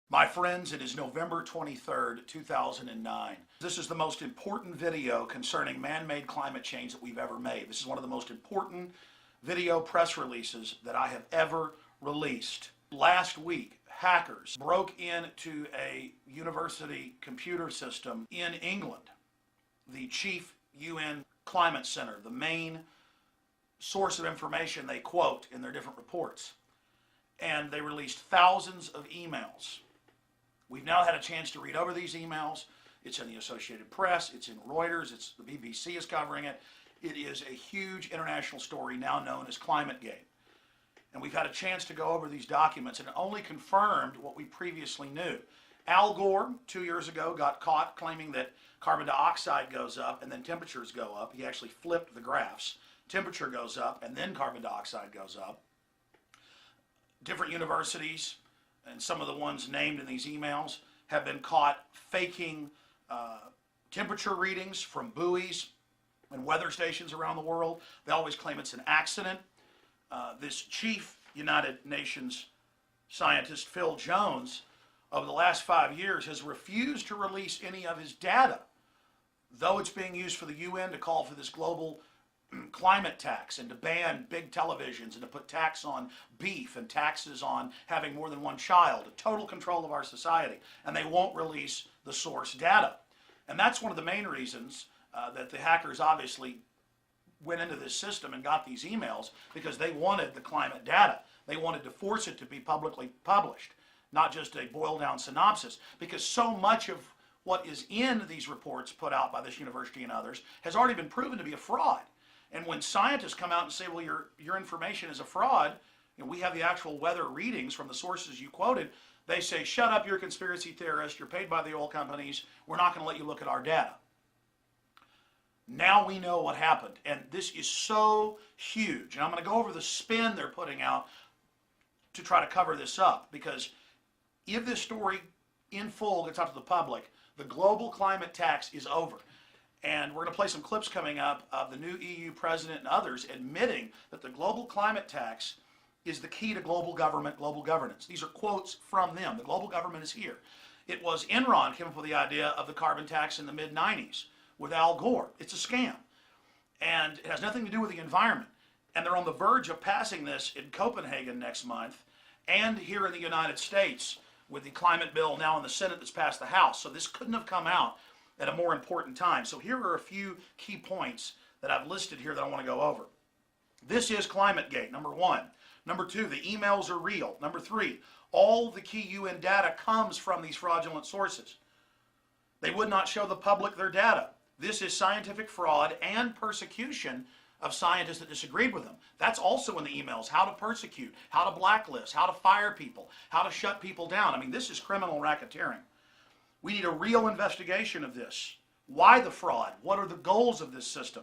My friends, it is November 23rd, 2009. This is the most important video concerning man-made climate change that we've ever made. This is one of the most important video press releases that I have ever released. Last week, hackers broke into a university computer system in England, the chief UN climate center, the main source of information they quote in their different reports. And they released thousands of emails. We've now had a chance to read over these emails. It's in the Associated Press, it's in Reuters, the BBC is covering it. It is a huge international story now known as ClimateGate. And we've had a chance to go over these documents, and it only confirmed what we previously knew. Al Gore, 2 years ago, got caught claiming that carbon dioxide goes up and then temperatures go up. He actually flipped the graphs. Temperature goes up and then carbon dioxide goes up. Different universities, and some of the ones named in these emails, have been caught faking temperature readings from buoys and weather stations around the world. They always claim it's an accident. This chief United Nations scientist, Phil Jones, over the last 5 years has refused to release any of his data, though it's being used for the UN to call for this global climate tax and to ban big televisions and to put tax on beef and taxes on having more than one child, a total control of our society, and they won't release the source data. And that's one of the main reasons that the hackers obviously went into this system and got these emails, because they wanted the climate data. They wanted to force it to be publicly published, not just a boiled down synopsis, because so much of what is in these reports put out by this university and others has already been proven to be a fraud. And when scientists come out and say, well, your information is a fraud, and we have the actual weather readings from the sources you quoted, they say, shut up, you're a conspiracy theorist, you're paid by the oil companies, we're not going to let you look at our data. Now we know what happened, and this is so huge. And I'm going to go over the spin they're putting out to try to cover this up, because if this story in full gets out to the public, the global climate tax is over. And we're going to play some clips coming up of the new EU president and others admitting that the global climate tax is the key to global government, global governance. These are quotes from them. The global government is here. It was Enron came up with the idea of the carbon tax in the mid-90s with Al Gore. It's a scam. And it has nothing to do with the environment. And they're on the verge of passing this in Copenhagen next month and here in the United States with the climate bill now in the Senate that's passed the House. So this couldn't have come out at a more important time. So here are a few key points that I've listed here that I want to go over. This is ClimateGate, number one. Number two, the emails are real. Number three, all the key UN data comes from these fraudulent sources. They would not show the public their data. This is scientific fraud and persecution of scientists that disagreed with them. That's also in the emails, how to persecute, how to blacklist, how to fire people, how to shut people down. I mean, this is criminal racketeering. We need a real investigation of this. Why the fraud? What are the goals of this system?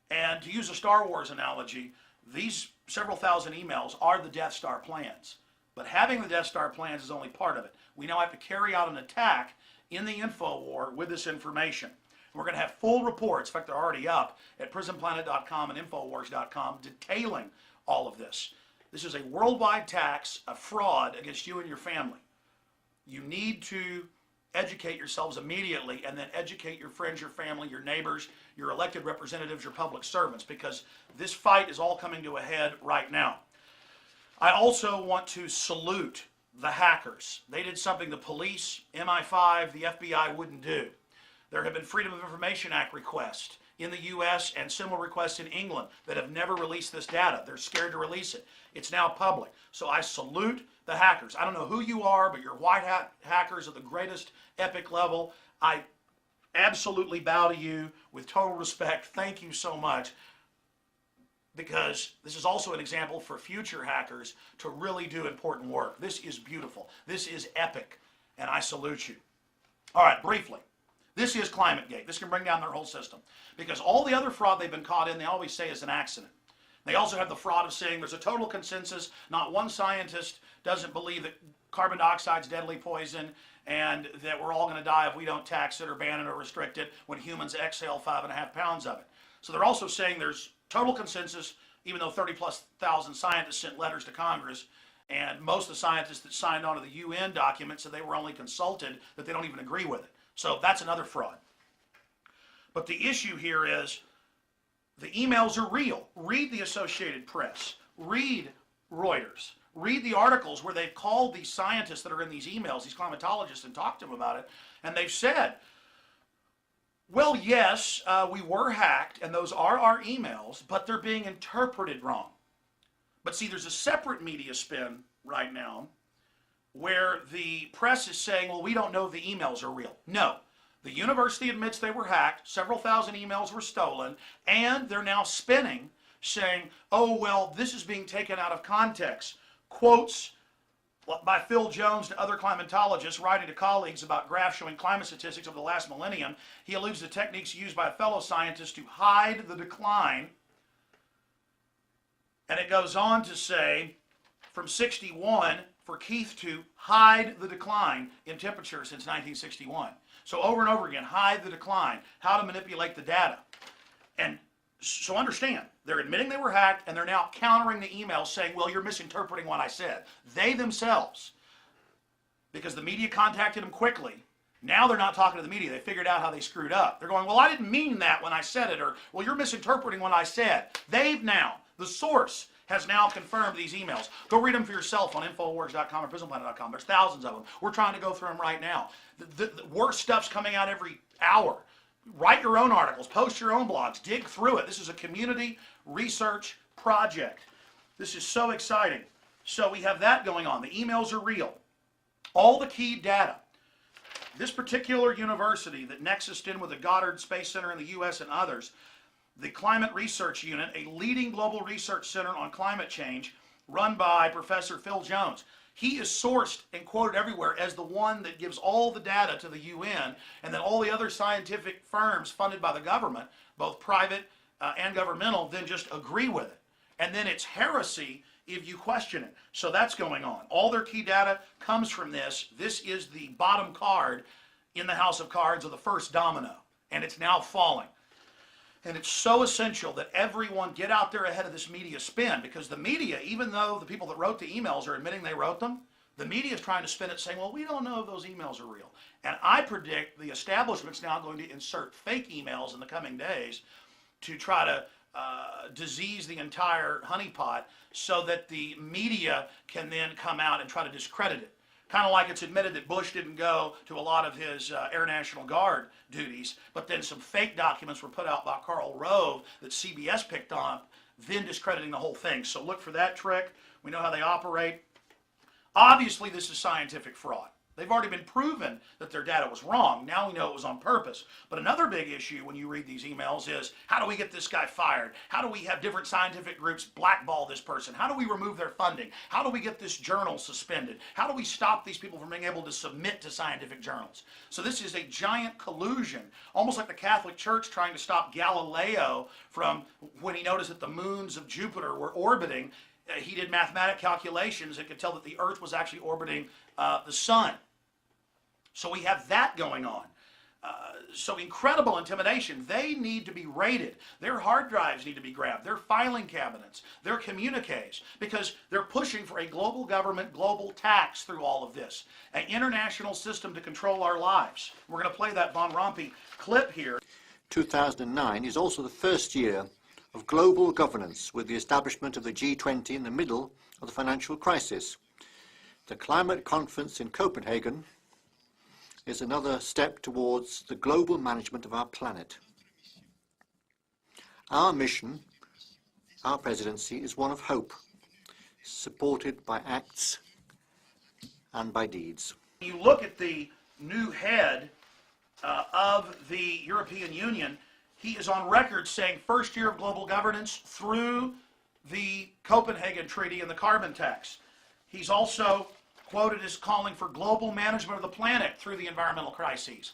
And to use a Star Wars analogy, these several thousand emails are the Death Star plans. But having the Death Star plans is only part of it. We now have to carry out an attack in the info war with this information. We're going to have full reports, in fact they're already up, at prisonplanet.com and infowars.com detailing all of this. This is a worldwide tax, a fraud against you and your family. You need to educate yourselves immediately, and then educate your friends, your family, your neighbors, your elected representatives, your public servants, because this fight is all coming to a head right now. I also want to salute the hackers. They did something the police, MI5, the FBI wouldn't do. There have been Freedom of Information Act requests in the US and similar requests in England that have never released this data. They're scared to release it. It's now public. So I salute the hackers. I don't know who you are, but you're white hat hackers of the greatest epic level. I absolutely bow to you with total respect. Thank you so much, because this is also an example for future hackers to really do important work. This is beautiful. This is epic, and I salute you. All right, briefly. This is ClimateGate. This can bring down their whole system, because all the other fraud they've been caught in, they always say is an accident. They also have the fraud of saying there's a total consensus. Not one scientist doesn't believe that carbon dioxide is deadly poison and that we're all going to die if we don't tax it or ban it or restrict it when humans exhale 5.5 pounds of it. So they're also saying there's total consensus, even though 30+ thousand scientists sent letters to Congress And most of the scientists that signed on to the UN document said they were only consulted, that they don't even agree with it. So that's another fraud. But the issue here is the emails are real. Read the Associated Press. Read Reuters. Read the articles where they've called these scientists that are in these emails, these climatologists, and talked to them about it. And they've said, well, yes, we were hacked, and those are our emails, but they're being interpreted wrong. But see, there's a separate media spin right now where the press is saying, well, we don't know if the emails are real. No. The university admits they were hacked, several thousand emails were stolen, and they're now spinning, saying, oh, well, this is being taken out of context. Quotes by Phil Jones to other climatologists writing to colleagues about graphs showing climate statistics over the last millennium. He alludes to techniques used by fellow scientists to hide the decline. And it goes on to say, from 61, for Keith to hide the decline in temperature since 1961. So over and over again, hide the decline, how to manipulate the data. And so understand, they're admitting they were hacked, and they're now countering the emails saying, well, you're misinterpreting what I said. They themselves, because the media contacted them quickly, now they're not talking to the media. They figured out how they screwed up. They're going, well, I didn't mean that when I said it, or, well, you're misinterpreting what I said. They've now, the source has now confirmed these emails. Go read them for yourself on Infowars.com or PrisonPlanet.com. There's thousands of them. We're trying to go through them right now. The worst stuff's coming out every hour. Write your own articles, post your own blogs, dig through it. This is a community research project. This is so exciting. So we have that going on. The emails are real. All the key data. This particular university that nexused in with the Goddard Space Center in the U.S. and others, the Climate Research Unit, a leading global research center on climate change, run by Professor Phil Jones. He is sourced and quoted everywhere as the one that gives all the data to the UN, and then all the other scientific firms funded by the government, both private and governmental, then just agree with it. And then it's heresy if you question it. So that's going on. All their key data comes from this. This is the bottom card in the house of cards of the first domino, and it's now falling. And it's so essential that everyone get out there ahead of this media spin, because the media, even though the people that wrote the emails are admitting they wrote them, the media is trying to spin it saying, well, we don't know if those emails are real. And I predict the establishment's now going to insert fake emails in the coming days to try to disease the entire honeypot so that the media can then come out and try to discredit it. Kind of like it's admitted that Bush didn't go to a lot of his Air National Guard duties, but then some fake documents were put out by Karl Rove that CBS picked on, then discrediting the whole thing. So look for that trick. We know how they operate. Obviously, this is scientific fraud. They've already been proven that their data was wrong. Now we know it was on purpose. But another big issue when you read these emails is, how do we get this guy fired? How do we have different scientific groups blackball this person? How do we remove their funding? How do we get this journal suspended? How do we stop these people from being able to submit to scientific journals? So this is a giant collusion, almost like the Catholic Church trying to stop Galileo from, when he noticed that the moons of Jupiter were orbiting, he did mathematic calculations and could tell that the Earth was actually orbiting the sun. So we have that going on. So incredible intimidation. They need to be raided. Their hard drives need to be grabbed. Their filing cabinets, their communiques, because they're pushing for a global government, global tax through all of this. An international system to control our lives. We're going to play that Von Rompuy clip here. 2009 is also the first year of global governance, with the establishment of the G20 in the middle of the financial crisis. The climate conference in Copenhagen is another step towards the global management of our planet. Our mission, our presidency, is one of hope, supported by acts and by deeds. You look at the new head of the European Union, he is on record saying first year of global governance through the Copenhagen Treaty and the carbon tax. He's also quoted as calling for global management of the planet through the environmental crises.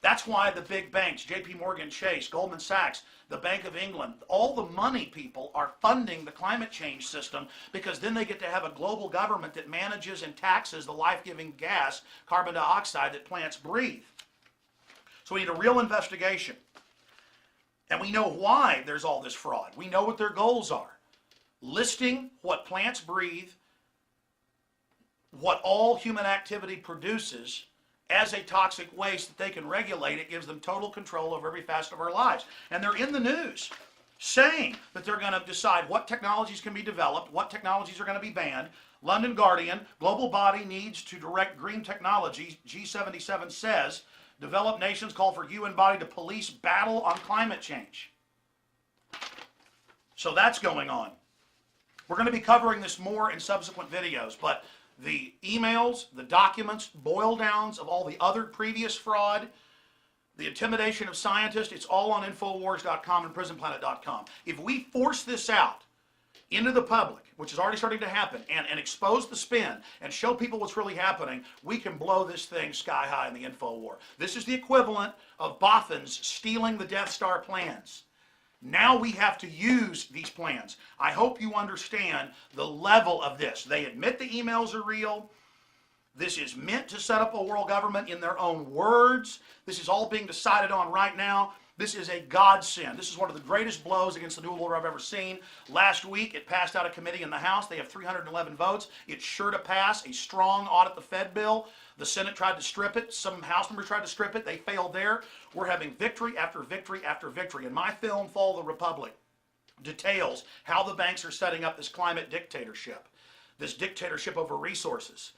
That's why the big banks, JP Morgan Chase, Goldman Sachs, the Bank of England, all the money people are funding the climate change system, because then they get to have a global government that manages and taxes the life-giving gas, carbon dioxide, that plants breathe. So we need a real investigation. And we know why there's all this fraud. We know what their goals are. Listing what plants breathe what all human activity produces as a toxic waste that they can regulate. It gives them total control over every facet of our lives. And they're in the news saying that they're going to decide what technologies can be developed, what technologies are going to be banned. London Guardian, global body needs to direct green technologies, G77 says, developed nations call for UN body to police battle on climate change. So that's going on. We're going to be covering this more in subsequent videos, but the emails, the documents, boil downs of all the other previous fraud, the intimidation of scientists, it's all on Infowars.com and PrisonPlanet.com. If we force this out into the public, which is already starting to happen, and expose the spin and show people what's really happening, we can blow this thing sky high in the info war. This is the equivalent of Bothans stealing the Death Star plans. Now we have to use these plans. I hope you understand the level of this. They admit the emails are real. This is meant to set up a world government in their own words. This is all being decided on right now. This is a godsend. This is one of the greatest blows against the New World Order I've ever seen. Last week, it passed out of committee in the House. They have 311 votes. It's sure to pass a strong audit the Fed bill. The Senate tried to strip it. Some House members tried to strip it. They failed there. We're having victory after victory after victory. And my film, Fall of the Republic, details how the banks are setting up this climate dictatorship, this dictatorship over resources.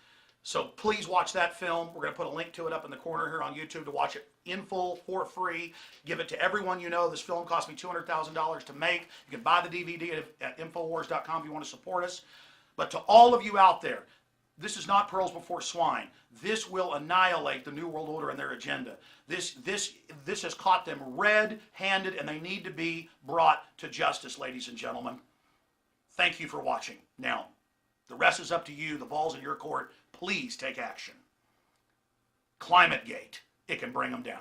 So please watch that film. We're going to put a link to it up in the corner here on YouTube to watch it in full for free. Give it to everyone you know. This film cost me $200,000 to make. You can buy the DVD at Infowars.com if you want to support us. But to all of you out there, this is not pearls before swine. This will annihilate the New World Order and their agenda. This has caught them red-handed, and they need to be brought to justice, ladies and gentlemen. Thank you for watching. Now, the rest is up to you. The ball's in your court. Please take action. ClimateGate, it can bring them down.